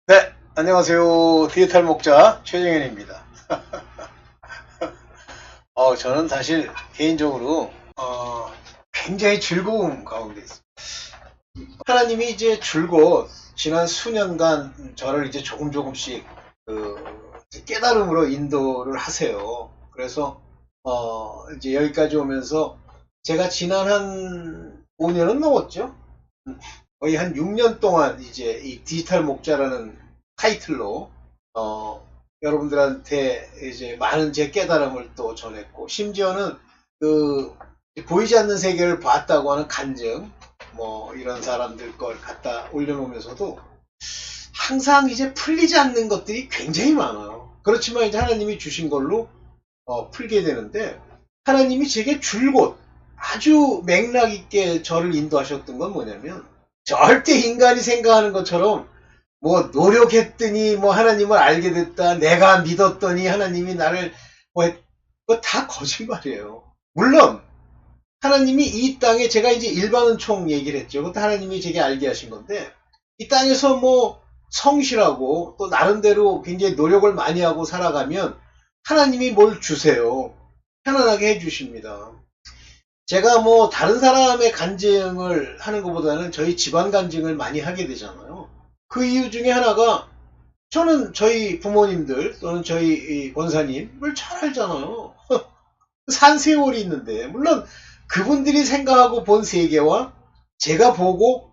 네, 안녕하세요. 디지털 목자 최정현입니다. 저는 사실 개인적으로 굉장히 즐거움 가운데 있습니다. 하나님이 이제 줄곧 지난 수년간 저를 이제 조금씩 그 깨달음으로 인도를 하세요. 그래서 이제 여기까지 오면서 제가 지난 한 5년은 넘었죠. 거의 한 6년 동안 이제 이 디지털 목자라는 타이틀로 여러분들한테 이제 많은 제 깨달음을 또 전했고, 심지어는 그 보이지 않는 세계를 봤다고 하는 간증 뭐 이런 사람들 걸 갖다 올려놓으면서도 항상 이제 풀리지 않는 것들이 굉장히 많아요. 그렇지만 이제 하나님이 주신 걸로 풀게 되는데, 하나님이 제게 줄곧 아주 맥락 있게 저를 인도하셨던 건 뭐냐면, 절대 인간이 생각하는 것처럼 뭐 노력했더니 뭐 하나님을 알게 됐다, 내가 믿었더니 하나님이 나를 뭐 그거 다 거짓말이에요. 물론 하나님이 이 땅에, 제가 이제 일반은 총 얘기를 했죠. 그것도 하나님이 제게 알게 하신 건데, 이 땅에서 뭐 성실하고 또 나름대로 굉장히 노력을 많이 하고 살아가면 하나님이 뭘 주세요. 편안하게 해주십니다. 제가 뭐 다른 사람의 간증을 하는 것보다는 저희 집안 간증을 많이 하게 되잖아요. 그 이유 중에 하나가, 저는 저희 부모님들 또는 저희 권사님을 잘 알잖아요. 산 세월이 있는데, 물론 그분들이 생각하고 본 세계와 제가 보고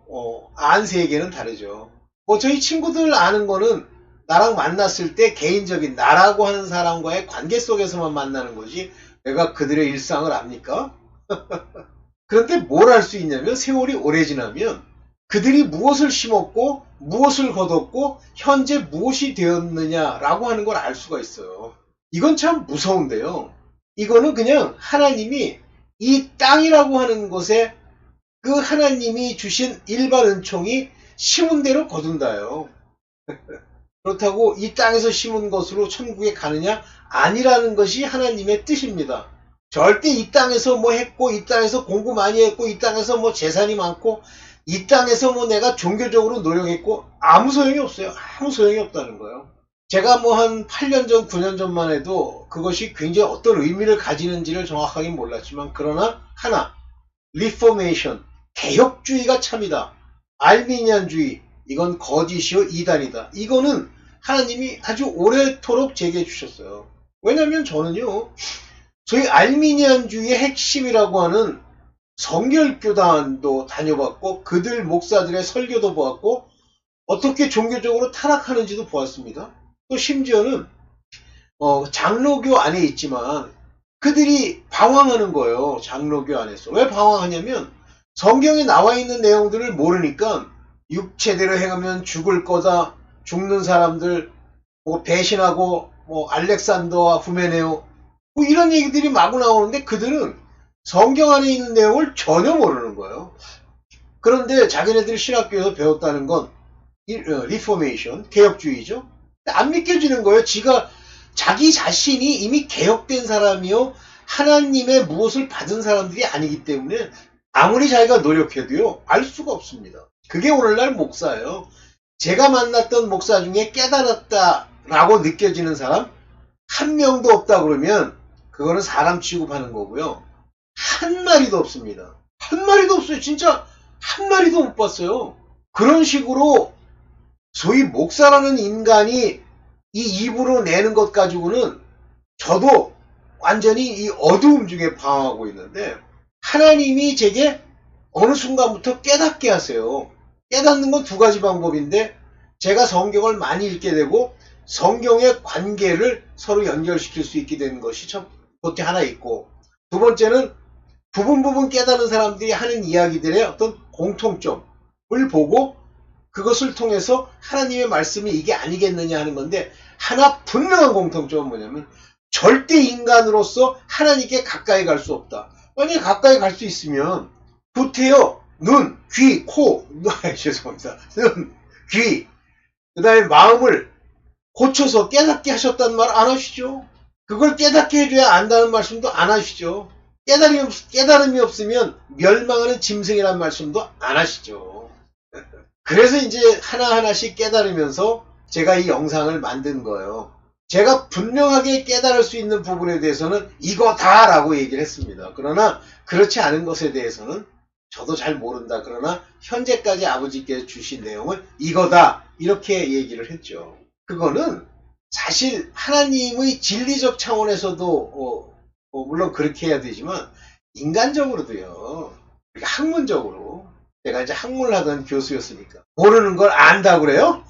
안 세계는 다르죠. 뭐 저희 친구들 아는 거는 나랑 만났을 때 개인적인 나라고 하는 사람과의 관계 속에서만 만나는 거지, 내가 그들의 일상을 압니까? 그런데 뭘 알 수 있냐면, 세월이 오래 지나면 그들이 무엇을 심었고 무엇을 거뒀고 현재 무엇이 되었느냐라고 하는 걸 알 수가 있어요. 이건 참 무서운데요. 이거는 그냥 하나님이 이 땅이라고 하는 곳에 그 하나님이 주신 일반 은총이 심은 대로 거둔다요. 그렇다고 이 땅에서 심은 것으로 천국에 가느냐? 아니라는 것이 하나님의 뜻입니다. 절대 이 땅에서 뭐 했고, 이 땅에서 공부 많이 했고, 이 땅에서 뭐 재산이 많고, 이 땅에서 뭐 내가 종교적으로 노력했고, 아무 소용이 없어요. 아무 소용이 없다는 거예요. 제가 뭐 한 8년 전, 9년 전만 해도 그것이 굉장히 어떤 의미를 가지는지를 정확하게 몰랐지만, 그러나 하나, 리포메이션, 개혁주의가 참이다. 알미니안주의, 이건 거짓이요 이단이다. 이거는 하나님이 아주 오래도록 제게 주셨어요. 왜냐면 저는요, 저희 알미니안주의의 핵심이라고 하는 성결교단도 다녀봤고, 그들 목사들의 설교도 보았고, 어떻게 종교적으로 타락하는지도 보았습니다. 또 심지어는 장로교 안에 있지만 그들이 방황하는 거예요. 장로교 안에서. 왜 방황하냐면, 성경에 나와 있는 내용들을 모르니까 육체대로 행하면 죽을 거다, 죽는 사람들, 뭐 배신하고, 뭐 알렉산더와 후메네오, 뭐 이런 얘기들이 마구 나오는데 그들은 성경 안에 있는 내용을 전혀 모르는 거예요. 그런데 자기네들이 신학교에서 배웠다는 건 리포메이션, 개혁주의죠. 안 믿겨지는 거예요. 자기 자신이 이미 개혁된 사람이요, 하나님의 무엇을 받은 사람들이 아니기 때문에 아무리 자기가 노력해도요, 알 수가 없습니다. 그게 오늘날 목사예요. 제가 만났던 목사 중에 깨달았다라고 느껴지는 사람 한 명도 없다 그러면 그거는 사람 취급하는 거고요. 한 마리도 없습니다. 한 마리도 없어요. 진짜 한 마리도 못 봤어요. 그런 식으로 소위 목사라는 인간이 이 입으로 내는 것 가지고는 저도 완전히 이 어두움 중에 방황하고 있는데, 하나님이 제게 어느 순간부터 깨닫게 하세요. 깨닫는 건 두 가지 방법인데, 제가 성경을 많이 읽게 되고 성경의 관계를 서로 연결시킬 수 있게 되는 것이 첫째 하나 있고, 두 번째는 부분 깨닫는 사람들이 하는 이야기들의 어떤 공통점을 보고 그것을 통해서 하나님의 말씀이 이게 아니겠느냐 하는 건데, 하나 분명한 공통점은 뭐냐면, 절대 인간으로서 하나님께 가까이 갈 수 없다. 만약에 가까이 갈 수 있으면 구태여 눈, 귀, 코, 죄송합니다. 눈, 귀, 그 다음에 마음을 고쳐서 깨닫게 하셨다는 말 안 하시죠? 그걸 깨닫게 해줘야 안다는 말씀도 안 하시죠? 깨달음이 없으면 멸망하는 짐승이라는 말씀도 안 하시죠? 그래서 이제 하나하나씩 깨달으면서 제가 이 영상을 만든 거예요. 제가 분명하게 깨달을 수 있는 부분에 대해서는 이거다라고 얘기를 했습니다. 그러나 그렇지 않은 것에 대해서는 저도 잘 모른다. 그러나 현재까지 아버지께서 주신 내용은 이거다. 이렇게 얘기를 했죠. 그거는 사실 하나님의 진리적 차원에서도 물론 그렇게 해야 되지만 인간적으로도요. 학문적으로 제가 이제 학문을 하던 교수였으니까 모르는 걸 안다고 그래요?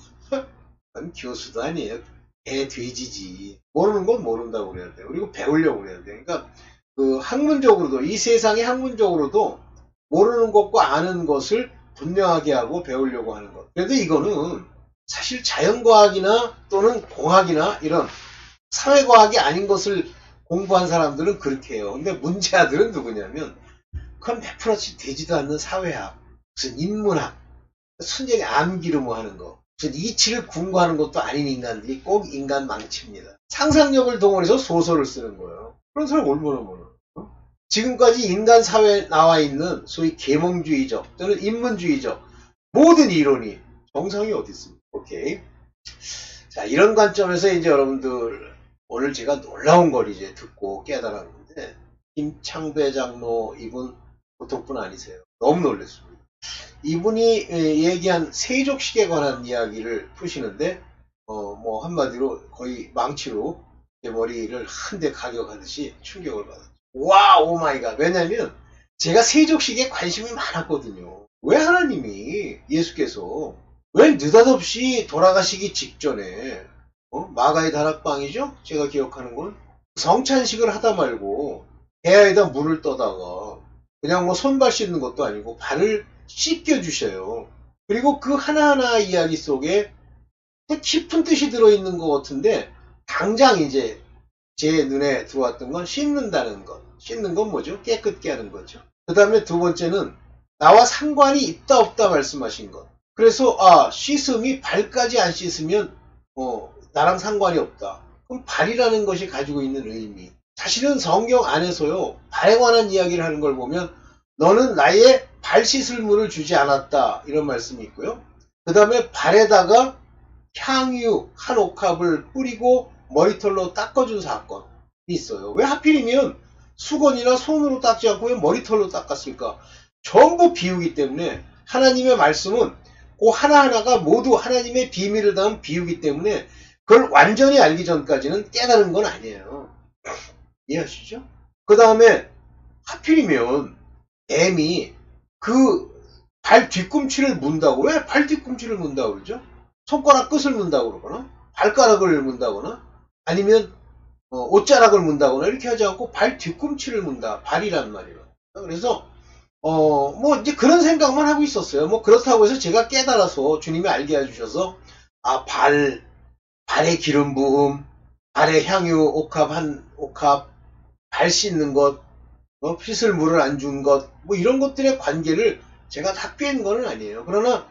그건 교수도 아니에요. 개 돼지지. 모르는 건 모른다고 그래야 돼요. 그리고 배우려고 그래야 돼요. 그러니까 그 학문적으로도 이 세상의 학문적으로도 모르는 것과 아는 것을 분명하게 하고 배우려고 하는 것. 그런데 이거는 사실 자연과학이나 또는 공학이나 이런 사회과학이 아닌 것을 공부한 사람들은 그렇게 해요. 근데 문제아들은 누구냐면 그건 몇 프로치 되지도 않는 사회학, 무슨 인문학, 순전히 암기로 하는 거, 무슨 이치를 궁구하는 것도 아닌 인간들이 꼭 인간 망칩니다. 상상력을 동원해서 소설을 쓰는 거예요. 그런 사람 얼마나 많아. 지금까지 인간 사회에 나와 있는 소위 계몽주의적 또는 인문주의적 모든 이론이 정상이 어디 있습니까? 오케이. 자, 이런 관점에서 이제 여러분들 오늘 제가 놀라운 걸 이제 듣고 깨달았는데 김창배 장로 이분 보통 분 아니세요. 너무 놀랐습니다. 이분이 얘기한 세족식에 관한 이야기를 푸시는데 뭐 한마디로 거의 망치로 제 머리를 한 대 가격하듯이 충격을 받았죠. 와, 오 마이 갓. 왜냐면 제가 세족식에 관심이 많았거든요. 왜 하나님이 예수께서 왜 느닷없이 돌아가시기 직전에 마가의 다락방이죠? 제가 기억하는 건 성찬식을 하다 말고 배아에다 물을 떠다가 그냥 뭐 손발 씻는 것도 아니고 발을 씻겨 주셔요. 그리고 그 하나하나 이야기 속에 깊은 뜻이 들어있는 것 같은데 당장 이제 제 눈에 들어왔던 건 씻는다는 것. 씻는 건 뭐죠? 깨끗게 하는 거죠. 그 다음에 두 번째는 나와 상관이 있다 없다 말씀하신 것. 그래서 씻음이 발까지 안 씻으면 나랑 상관이 없다. 그럼 발이라는 것이 가지고 있는 의미. 사실은 성경 안에서요. 발에 관한 이야기를 하는 걸 보면 너는 나의 발 씻을 물을 주지 않았다. 이런 말씀이 있고요. 그 다음에 발에다가 향유 한 옥합을 뿌리고 머리털로 닦아준 사건이 있어요. 왜 하필이면 수건이나 손으로 닦지 않고 왜 머리털로 닦았을까? 전부 비유기 때문에 하나님의 말씀은 그 하나하나가 모두 하나님의 비밀을 담은 비유기 때문에 그걸 완전히 알기 전까지는 깨달은 건 아니에요. 이해하시죠? 그 다음에 하필이면 뱀이 그 발 뒤꿈치를 문다고 왜 발 뒤꿈치를 문다고 그러죠? 손가락 끝을 문다고 그러거나 발가락을 문다거나 아니면 옷자락을 문다거나 이렇게 하지 않고 발 뒤꿈치를 문다. 발이란 말이에요. 그래서 뭐 이제 그런 생각만 하고 있었어요. 뭐 그렇다고 해서 제가 깨달아서 주님이 알게 해주셔서 발에 기름 부음, 발에 향유 옥합 한 옥합, 발 씻는 것, 핏을 물을 안 준 것, 뭐 이런 것들의 관계를 제가 다 꿰는 건 아니에요. 그러나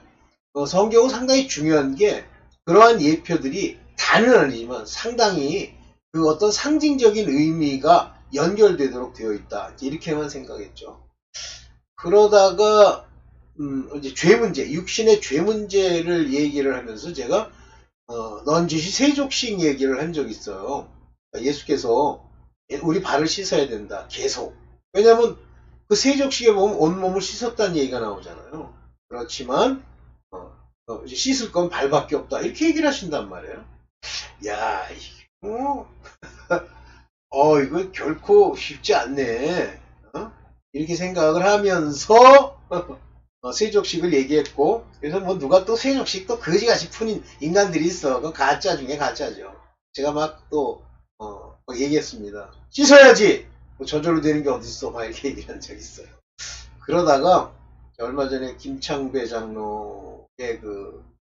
성경은 상당히 중요한 게 그러한 예표들이 다는 아니지만 상당히 그 어떤 상징적인 의미가 연결되도록 되어 있다. 이렇게만 생각했죠. 그러다가 이제 죄 문제, 육신의 죄 문제를 얘기를 하면서 제가 넌지시 세족식 얘기를 한 적이 있어요. 예수께서 우리 발을 씻어야 된다. 계속. 왜냐하면 그 세족식에 보면 온몸을 씻었다는 얘기가 나오잖아요. 그렇지만 이제 씻을 건 발밖에 없다. 이렇게 얘기를 하신단 말이에요. 야, 이거 결코 쉽지 않네. 이렇게 생각을 하면서 세족식을 얘기했고, 그래서 뭐 누가 또 세족식 또 거지같이 푸는 인간들이 있어. 그 가짜 중에 가짜죠. 제가 막 또 막 얘기했습니다. 씻어야지. 뭐 저절로 되는 게 어딨어. 막 이렇게 얘기를 한 적이 있어요. 그러다가 얼마 전에 김창배 장로의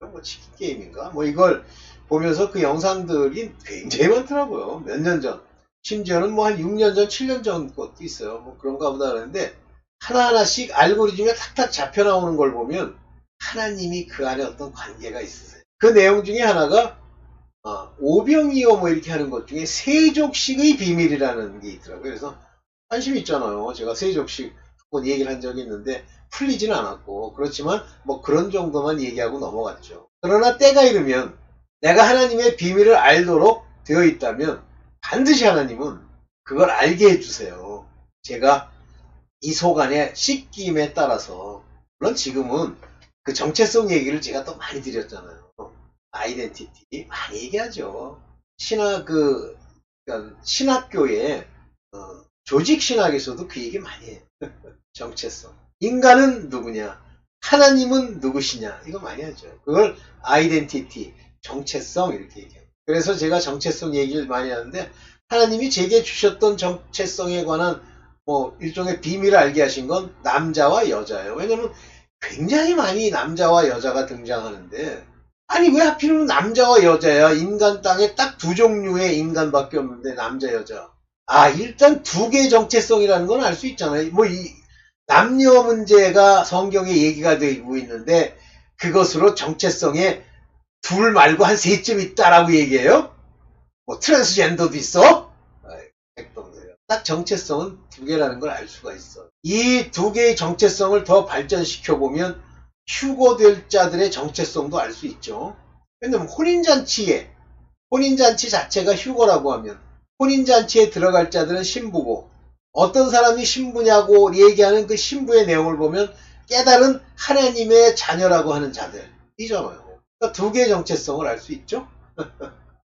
뭐 치킨 게임인가? 뭐 이걸 보면서 그 영상들이 굉장히 많더라고요. 몇 년 전. 심지어는 뭐 한 6년 전, 7년 전 것도 있어요. 뭐 그런가 보다 그러는데 하나하나씩 알고리즘에 탁탁 잡혀 나오는 걸 보면 하나님이 그 안에 어떤 관계가 있으세요. 그 내용 중에 하나가 오병이어 뭐 이렇게 하는 것 중에 세족식의 비밀이라는 게 있더라고요. 그래서 관심 있잖아요. 제가 세족식 한번 얘기를 한 적이 있는데 풀리지는 않았고 그렇지만 뭐 그런 정도만 얘기하고 넘어갔죠. 그러나 때가 이르면 내가 하나님의 비밀을 알도록 되어 있다면 반드시 하나님은 그걸 알게 해주세요. 제가 이 속 안에 씻김에 따라서, 물론 지금은 그 정체성 얘기를 제가 또 많이 드렸잖아요. 아이덴티티 많이 얘기하죠. 그러니까 신학교에 조직 신학에서도 그 얘기 많이 해요. 정체성. 인간은 누구냐? 하나님은 누구시냐? 이거 많이 하죠. 그걸 아이덴티티, 정체성 이렇게 얘기해요. 그래서 제가 정체성 얘기를 많이 하는데, 하나님이 제게 주셨던 정체성에 관한 일종의 비밀을 알게 하신 건 남자와 여자예요. 왜냐면 굉장히 많이 남자와 여자가 등장하는데, 아니 왜 하필이면 남자와 여자야? 인간 땅에 딱 두 종류의 인간밖에 없는데 남자 여자. 일단 두 개의 정체성이라는 건 알 수 있잖아요. 이 남녀 문제가 성경에 얘기가 되고 있는데 그것으로 정체성에 둘 말고 한 세쯤 있다라고 얘기해요. 트랜스젠더도 있어? 딱 정체성은 두 개라는 걸 알 수가 있어. 이 두 개의 정체성을 더 발전시켜보면 휴거될 자들의 정체성도 알 수 있죠. 왜냐면 혼인잔치 자체가 휴거라고 하면 혼인잔치에 들어갈 자들은 신부고, 어떤 사람이 신부냐고 얘기하는 그 신부의 내용을 보면 깨달은 하나님의 자녀라고 하는 자들이잖아요. 그러니까 두 개의 정체성을 알 수 있죠.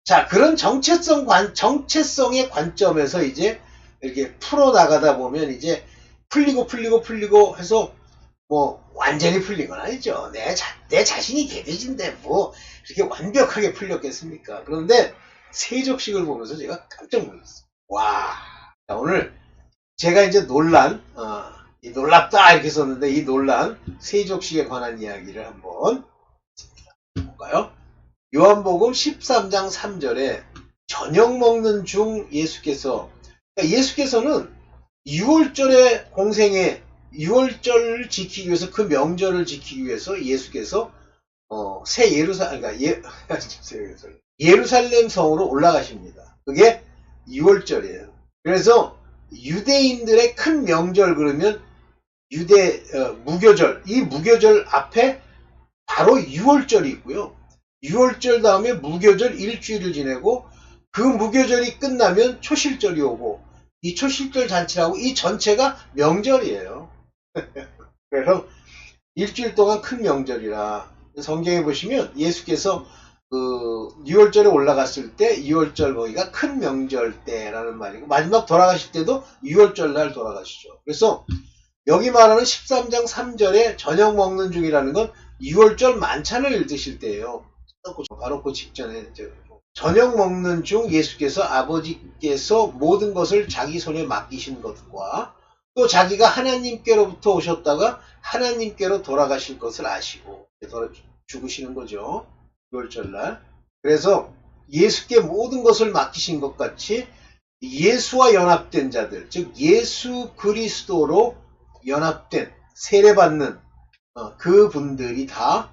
자, 그런 정체성의 관점에서 이제 이렇게 풀어나가다 보면 이제 풀리고 해서 완전히 풀린 건 아니죠. 내 자신이 개돼지인데 이렇게 완벽하게 풀렸겠습니까? 그런데 세족식을 보면서 제가 깜짝 놀랐어요. 와, 자, 오늘 제가 이제 놀랍다 이렇게 썼는데, 이 놀란 세족식에 관한 이야기를 한번 볼까요? 요한복음 13장 3절에 저녁 먹는 중 예수께서는 6월절의 공생에 6월절을 지키기 위해서, 그 명절을 지키기 위해서 예수께서 예루살렘 성으로 올라가십니다. 그게 6월절이에요. 그래서 유대인들의 큰 명절, 그러면 무교절, 이 무교절 앞에 바로 6월절이 있고요. 6월절 다음에 무교절 일주일을 지내고, 그 무교절이 끝나면 초실절이 오고, 이 초실절 잔치라고 이 전체가 명절이에요. 그래서 일주일 동안 큰 명절이라, 성경에 보시면 예수께서 그 6월절에 올라갔을 때 6월절 거기가 큰 명절 때라는 말이고, 마지막 돌아가실 때도 6월절 날 돌아가시죠. 그래서 여기 말하는 13장 3절에 저녁 먹는 중이라는 건 6월절 만찬을 드실 때예요. 바로 그 직전에 저녁 먹는 중 예수께서 아버지께서 모든 것을 자기 손에 맡기신 것과 또 자기가 하나님께로부터 오셨다가 하나님께로 돌아가실 것을 아시고 죽으시는 거죠. 6월절날. 그래서 예수께 모든 것을 맡기신 것 같이 예수와 연합된 자들, 즉 예수 그리스도로 연합된, 세례받는 그 분들이 다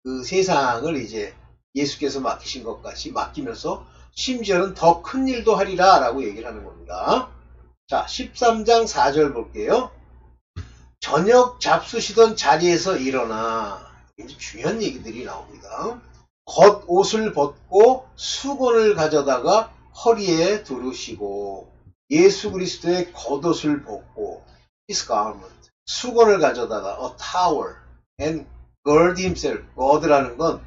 그 세상을 이제 예수께서 맡기신 것 같이 맡기면서 심지어는 더 큰 일도 하리라 라고 얘기를 하는 겁니다. 자, 13장 4절 볼게요. 저녁 잡수시던 자리에서 일어나, 이제 중요한 얘기들이 나옵니다. 겉옷을 벗고 수건을 가져다가 허리에 두르시고, 예수 그리스도의 겉옷을 벗고, his garment, 수건을 가져다가 a towel and gird himself. gir드라는 건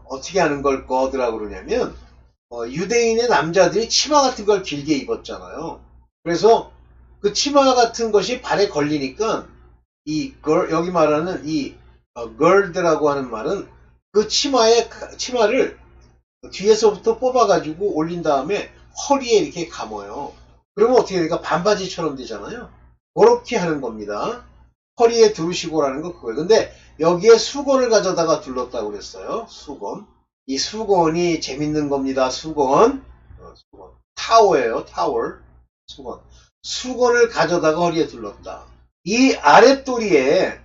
어떻게 하는 걸 gir드라고 그러냐면, 유대인의 남자들이 치마 같은 걸 길게 입었잖아요. 그래서 그 치마 같은 것이 발에 걸리니까 여기 말하는 이 gird라고 하는 말은 그 치마를 뒤에서부터 뽑아가지고 올린 다음에 허리에 이렇게 감아요. 그러면 어떻게 되니까 반바지처럼 되잖아요. 그렇게 하는 겁니다. 허리에 두르시고라는 거 그거예요. 근데 여기에 수건을 가져다가 둘렀다고 그랬어요. 수건. 이 수건이 재밌는 겁니다. 수건. 타워예요. 타월. 수건. 수건을 가져다가 허리에 둘렀다. 이 아랫도리에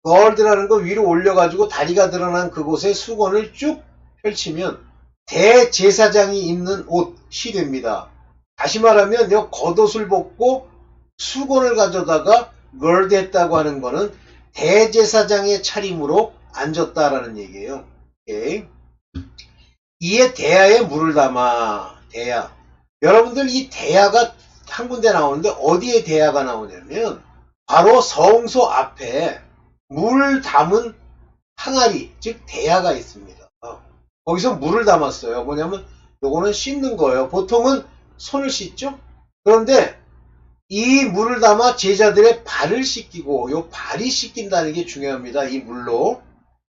걸드라는 거 위로 올려가지고 다리가 드러난 그곳에 수건을 쭉 펼치면 대제사장이 입는 옷이 됩니다. 다시 말하면 이 겉옷을 벗고 수건을 가져다가 걸드 했다고 하는 거는 대제사장의 차림으로 앉았다라는 얘기예요. 오케이. 이에 대야에 물을 담아. 대야. 여러분들 이 대야가 한 군데 나오는데 어디에 대야가 나오냐면 바로 성소 앞에 물 담은 항아리, 즉 대야가 있습니다. 거기서 물을 담았어요. 뭐냐면 요거는 씻는 거예요. 보통은 손을 씻죠? 그런데 이 물을 담아 제자들의 발을 씻기고, 요 발이 씻긴다는 게 중요합니다. 이 물로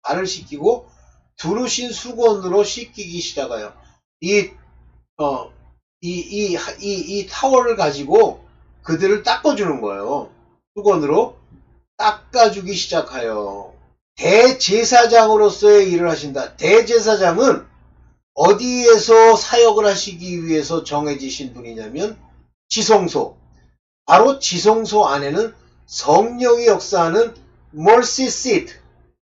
발을 씻기고 두르신 수건으로 씻기기 시작해요. 이 타월을 가지고 그들을 닦아주는 거예요. 수건으로 닦아주기 시작해요. 대제사장으로서의 일을 하신다. 대제사장은 어디에서 사역을 하시기 위해서 정해지신 분이냐면 지성소. 바로 지성소 안에는 성령이 역사하는 mercy seat,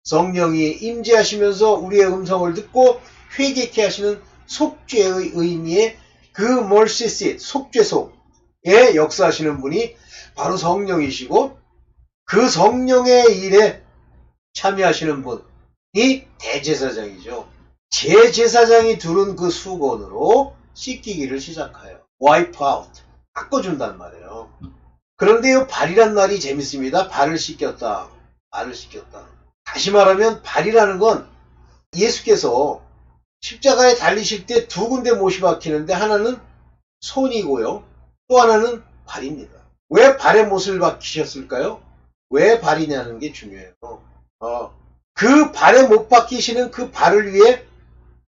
성령이 임재하시면서 우리의 음성을 듣고 회개케 하시는 속죄의 의미의 그 mercy seat, 속죄소에 역사하시는 분이 바로 성령이시고, 그 성령의 일에 참여하시는 분이 대제사장이죠. 제제사장이 두른 그 수건으로 씻기기를 시작해요. wipe out, 닦아준단 말이에요. 그런데 이 발이란 말이 재밌습니다. 발을 씻겼다. 발을 씻겼다. 다시 말하면 발이라는 건 예수께서 십자가에 달리실 때 두 군데 못이 박히는데 하나는 손이고요. 또 하나는 발입니다. 왜 발에 못을 박히셨을까요? 왜 발이냐는 게 중요해요. 그 발에 못 박히시는 그 발을 위해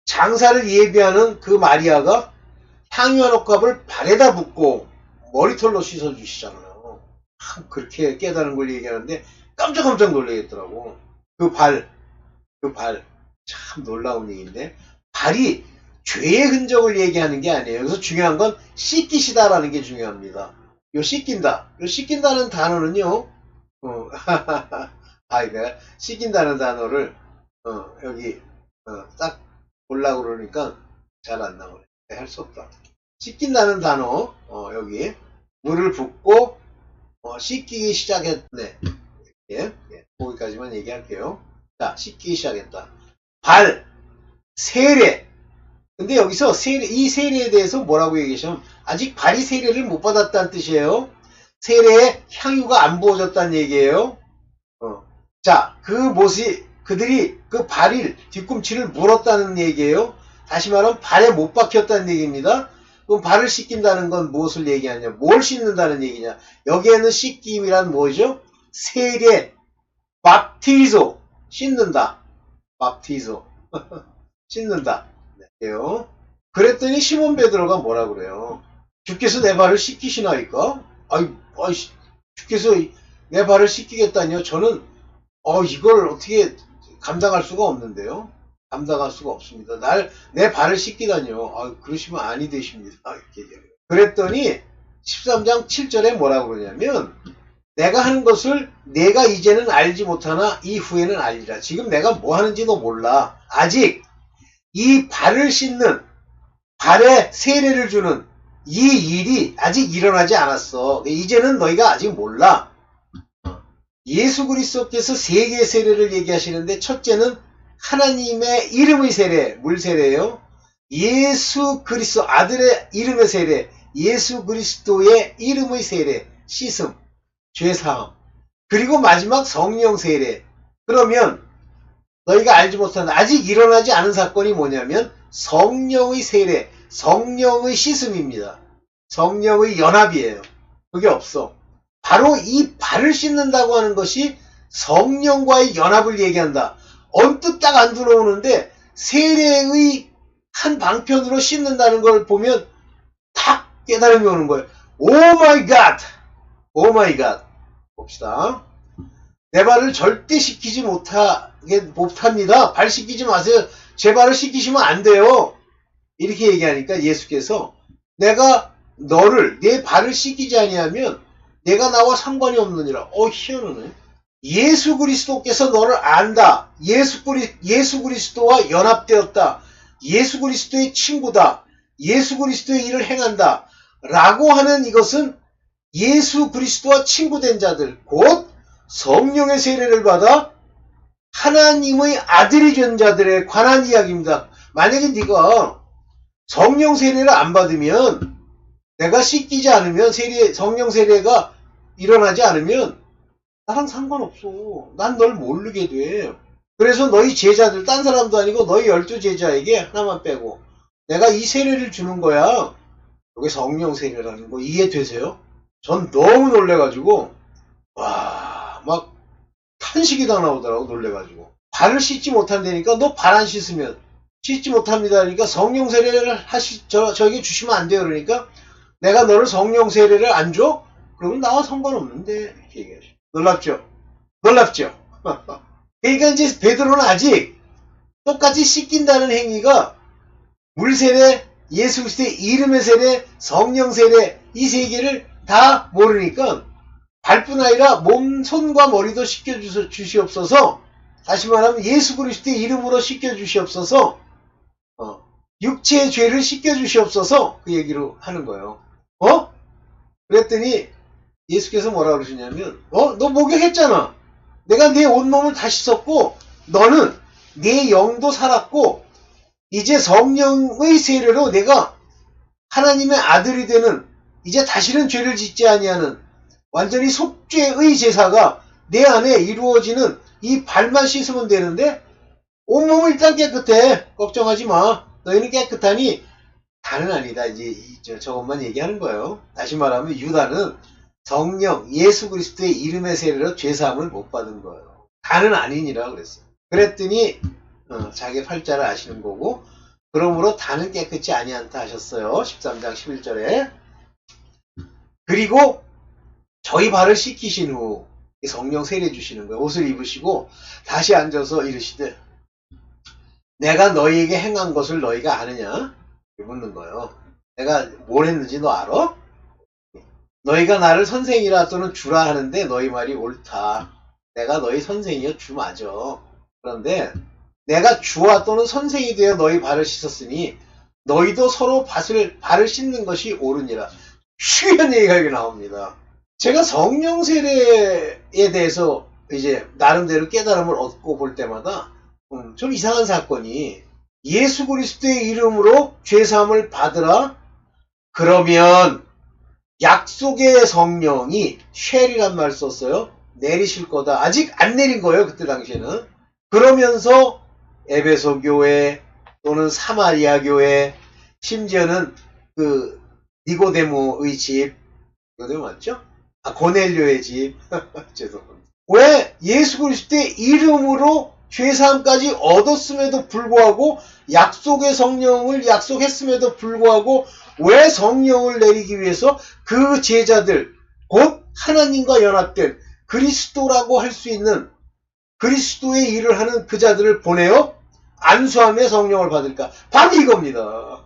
장사를 예비하는 그 마리아가 향유 한 옥합을 발에다 붓고 머리털로 씻어주시잖아요. 그렇게 깨달은 걸 얘기하는데 깜짝 놀라겠더라고. 그 발, 참 놀라운 얘기인데, 발이 죄의 흔적을 얘기하는 게 아니에요. 그래서 중요한 건 씻기시다라는 게 중요합니다. 요 씻긴다. 요 씻긴다는 단어는요, 씻긴다는 단어를, 여기, 딱 보려고 그러니까 잘 안 나오네. 할 수 없다. 씻긴다는 단어, 여기, 물을 붓고, 씻기기 시작했네. 예, 거기까지만 얘기할게요. 자, 씻기 시작했다. 발, 세례. 근데 여기서 이 세례에 대해서 뭐라고 얘기하시면 아직 발이 세례를 못 받았다는 뜻이에요. 세례에 향유가 안 부어졌다는 얘기예요. 자, 그들이 그 발을, 뒤꿈치를 물었다는 얘기예요. 다시 말하면 발에 못 박혔다는 얘기입니다. 그럼 발을 씻긴다는 건 무엇을 얘기하냐? 뭘 씻는다는 얘기냐? 여기에는 씻김이란 뭐죠? 세례, 밥티조, 씻는다. 밥티조, 씻는다. 네,요. 그랬더니 시몬 베드로가 뭐라 그래요? 주께서 내 발을 씻기시나이까? 주께서 내 발을 씻기겠다니요? 저는 이걸 어떻게 감당할 수가 없는데요. 감당할 수가 없습니다. 내 발을 씻기다니요. 그러시면 아니 되십니다. 이렇게 얘기해요. 그랬더니 13장 7절에 뭐라 그러냐면, 내가 하는 것을 내가 이제는 알지 못하나 이후에는 알리라. 지금 내가 뭐 하는지도 몰라. 아직 이 발을 씻는, 발에 세례를 주는 이 일이 아직 일어나지 않았어. 이제는 너희가 아직 몰라. 예수 그리스도께서 세 개의 세례를 얘기하시는데, 첫째는 하나님의 이름의 세례, 물 세례예요. 예수 그리스도 아들의 이름의 세례, 예수 그리스도의 이름의 세례, 씻음, 죄사함. 그리고 마지막 성령 세례. 그러면 너희가 알지 못하는, 아직 일어나지 않은 사건이 뭐냐면 성령의 세례, 성령의 씻음입니다. 성령의 연합이에요. 그게 없어. 바로 이 발을 씻는다고 하는 것이 성령과의 연합을 얘기한다. 언뜻 딱 안 들어오는데 세례의 한 방편으로 씻는다는 걸 보면 탁 깨달음이 오는 거예요. 오 마이 갓! 오 마이 갓! 봅시다. 내 발을 절대 씻기지 못합니다. 발 씻기지 마세요. 제 발을 씻기시면 안 돼요. 이렇게 얘기하니까 예수께서, 내가 내 발을 씻기지 아니하면 내가 나와 상관이 없느니라. 희한하네. 예수 그리스도께서 너를 안다. 예수 그리스도와 연합되었다. 예수 그리스도의 친구다. 예수 그리스도의 일을 행한다. 라고 하는 이것은 예수 그리스도와 친구된 자들, 곧 성령의 세례를 받아 하나님의 아들이 된 자들에 관한 이야기입니다. 만약에 네가 성령 세례를 안 받으면, 내가 씻기지 않으면, 성령 세례가 일어나지 않으면 나랑 상관없어. 난 널 모르게 돼. 그래서 너희 제자들, 딴 사람도 아니고 너희 12제자에게 하나만 빼고 내가 이 세례를 주는 거야. 이게 성령 세례라는 거 이해되세요? 전 너무 놀래가지고 막 탄식이 다 나오더라고. 놀래가지고 발을 씻지 못한다니까. 너 발 안 씻으면 씻지 못합니다. 그러니까 성령 세례를 저에게 주시면 안 돼요. 그러니까 내가 너를 성령 세례를 안 줘? 그러면 나와 상관없는데 이렇게 얘기하죠. 놀랍죠? 놀랍죠? 그러니까 이제 베드로는 아직 똑같이 씻긴다는 행위가 물세례, 예수 그리스도의 이름의 세례, 성령 세례 이 세 개를 다 모르니까 발뿐 아니라 몸, 손과 머리도 씻겨주시옵소서. 다시 말하면 예수 그리스도의 이름으로 씻겨주시옵소서. 육체의 죄를 씻겨주시옵소서. 그 얘기로 하는 거예요. 그랬더니 예수께서 뭐라 그러시냐면 너 목욕했잖아. 내가 네 온몸을 다 씻었고 너는 네 영도 살았고 이제 성령의 세례로 내가 하나님의 아들이 되는, 이제 다시는 죄를 짓지 아니하는 완전히 속죄의 제사가 내 안에 이루어지는 이 발만 씻으면 되는데 온몸은 일단 깨끗해. 걱정하지 마. 너희는 깨끗하니 다는 아니다. 이제 저것만 얘기하는 거예요. 다시 말하면 유다는 성령 예수 그리스도의 이름의 세례로 죄사함을 못 받은 거예요. 다는 아니니라 그랬어요. 그랬더니 자기 팔자를 아시는 거고, 그러므로 다는 깨끗이 아니한다 하셨어요. 13장 11절에. 그리고 저희 발을 씻기신 후 성령 세례 주시는 거예요. 옷을 입으시고 다시 앉아서 이르시되 내가 너희에게 행한 것을 너희가 아느냐? 묻는 거예요. 내가 뭘 했는지 너 알아? 너희가 나를 선생이라 또는 주라 하는데 너희 말이 옳다. 내가 너희 선생이여 주 맞아. 그런데 내가 주와 또는 선생이 되어 너희 발을 씻었으니 너희도 서로 발을 씻는 것이 옳으니라. 쉬운 얘기가 여기 나옵니다. 제가 성령 세례에 대해서 이제 나름대로 깨달음을 얻고 볼 때마다 좀 이상한 사건이, 예수 그리스도의 이름으로 죄사함을 받으라. 그러면 약속의 성령이 쉘이란 말 썼어요. 내리실 거다. 아직 안 내린 거예요. 그때 당시에는. 그러면서 에베소 교회 또는 사마리아 교회, 심지어는 그 니고데모의 집, 니고데모 맞죠? 고넬료의 집. 죄송합니다. 왜 예수 그리스도의 이름으로 죄사함까지 얻었음에도 불구하고, 약속의 성령을 약속했음에도 불구하고 왜 성령을 내리기 위해서 그 제자들, 곧 하나님과 연합된 그리스도라고 할 수 있는 그리스도의 일을 하는 그 자들을 보내어 안수하며 성령을 받을까? 바로 이겁니다.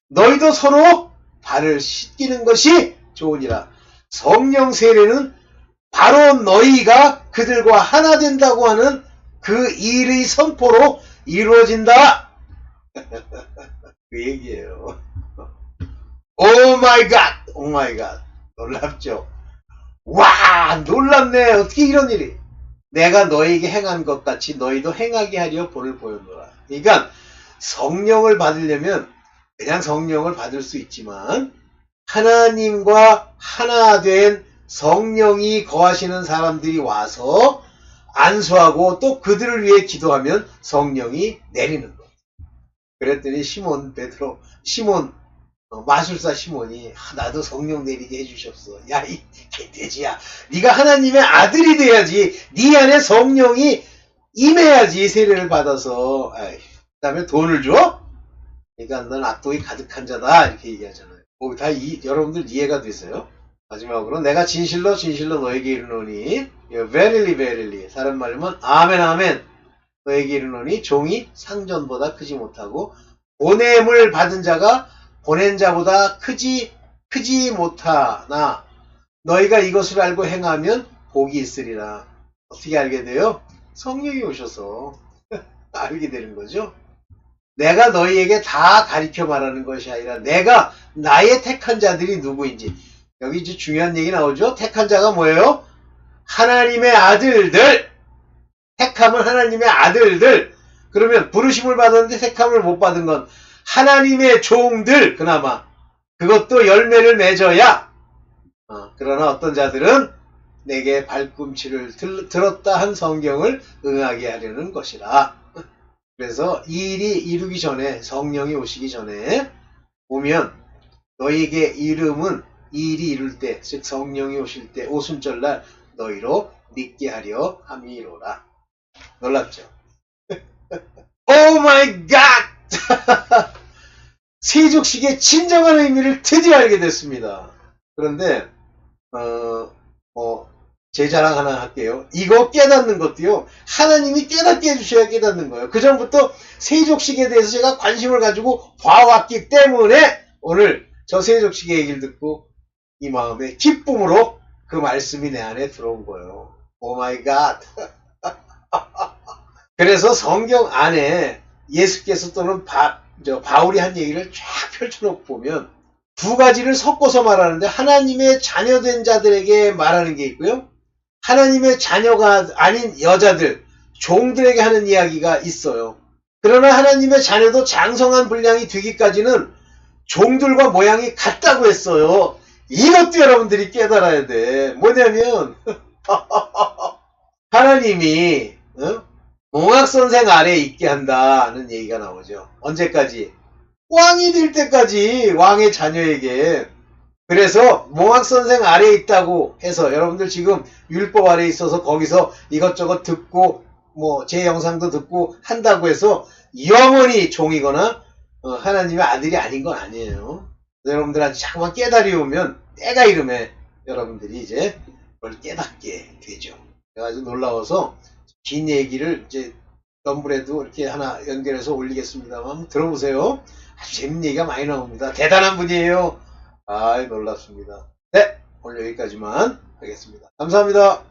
너희도 서로 발을 씻기는 것이 좋으니라. 성령 세례는 바로 너희가 그들과 하나 된다고 하는 그 일의 선포로 이루어진다. 그 얘기예요. 오 마이 갓! 오 마이 갓! 놀랍죠? 와! 놀랍네! 어떻게 이런 일이? 내가 너희에게 행한 것 같이 너희도 행하게 하려 본을 보였노라. 그러니까 성령을 받으려면 그냥 성령을 받을 수 있지만 하나님과 하나 된 성령이 거하시는 사람들이 와서 안수하고 또 그들을 위해 기도하면 성령이 내리는 거예요. 그랬더니 마술사 시몬이 나도 성령 내리게 해주셨어. 야, 이 개돼지야. 네가 하나님의 아들이 돼야지. 네 안에 성령이 임해야지 세례를 받아서. 그 다음에 돈을 줘? 그러니까 넌 악독이 가득한 자다. 이렇게 얘기하잖아요. 여러분들 이해가 되세요? 마지막으로 내가 진실로 너에게 이르노니, verily verily, 다른 말로는 아멘 아멘, 너에게 이르노니 종이 상전보다 크지 못하고 보냄을 받은 자가 보낸 자보다 크지 못하나 너희가 이것을 알고 행하면 복이 있으리라. 어떻게 알게 돼요? 성령이 오셔서 알게 되는 거죠. 내가 너희에게 다 가르쳐 말하는 것이 아니라 내가 나의 택한 자들이 누구인지. 여기 이제 중요한 얘기 나오죠. 택한 자가 뭐예요? 하나님의 아들들. 택함은 하나님의 아들들. 그러면 부르심을 받았는데 택함을 못 받은 건 하나님의 종들 그나마 그것도 열매를 맺어야 그러나 어떤 자들은 내게 발꿈치를 들었다 한 성경을 응하게 하려는 것이라. 그래서 이 일이 이루기 전에 성령이 오시기 전에 보면 너희에게 이름은 이 일이 이룰 때 즉 성령이 오실 때 오순절날 너희로 믿게 하려 함이로라. 놀랍죠? 오 마이 갓! 세족식의 진정한 의미를 드디어 알게 됐습니다. 그런데 제 자랑 하나 할게요. 이거 깨닫는 것도요. 하나님이 깨닫게 해주셔야 깨닫는 거예요. 그 전부터 세족식에 대해서 제가 관심을 가지고 봐왔기 때문에 오늘 저 세족식의 얘기를 듣고 이 마음의 기쁨으로 그 말씀이 내 안에 들어온 거예요. 오 마이 갓. 그래서 성경 안에 예수께서 또는 바울이 한 얘기를 쫙 펼쳐놓고 보면 두 가지를 섞어서 말하는데 하나님의 자녀된 자들에게 말하는 게 있고요. 하나님의 자녀가 아닌 여자들, 종들에게 하는 이야기가 있어요. 그러나 하나님의 자녀도 장성한 분량이 되기까지는 종들과 모양이 같다고 했어요. 이것도 여러분들이 깨달아야 돼. 뭐냐면 하나님이 몽학선생 아래에 있게 한다는 얘기가 나오죠. 언제까지? 왕이 될 때까지 왕의 자녀에게. 그래서 몽학선생 아래에 있다고 해서 여러분들 지금 율법 아래에 있어서 거기서 이것저것 듣고 제 영상도 듣고 한다고 해서 영원히 종이거나 하나님의 아들이 아닌 건 아니에요. 여러분들한테 자꾸만 깨달이 오면 때가 이름에 여러분들이 이제 그걸 깨닫게 되죠. 제가 아주 놀라워서 긴 얘기를 이제 덤블에도 이렇게 하나 연결해서 올리겠습니다만 한번 들어보세요. 아주 재밌는 얘기가 많이 나옵니다. 대단한 분이에요. 놀랍습니다. 네, 오늘 여기까지만 하겠습니다. 감사합니다.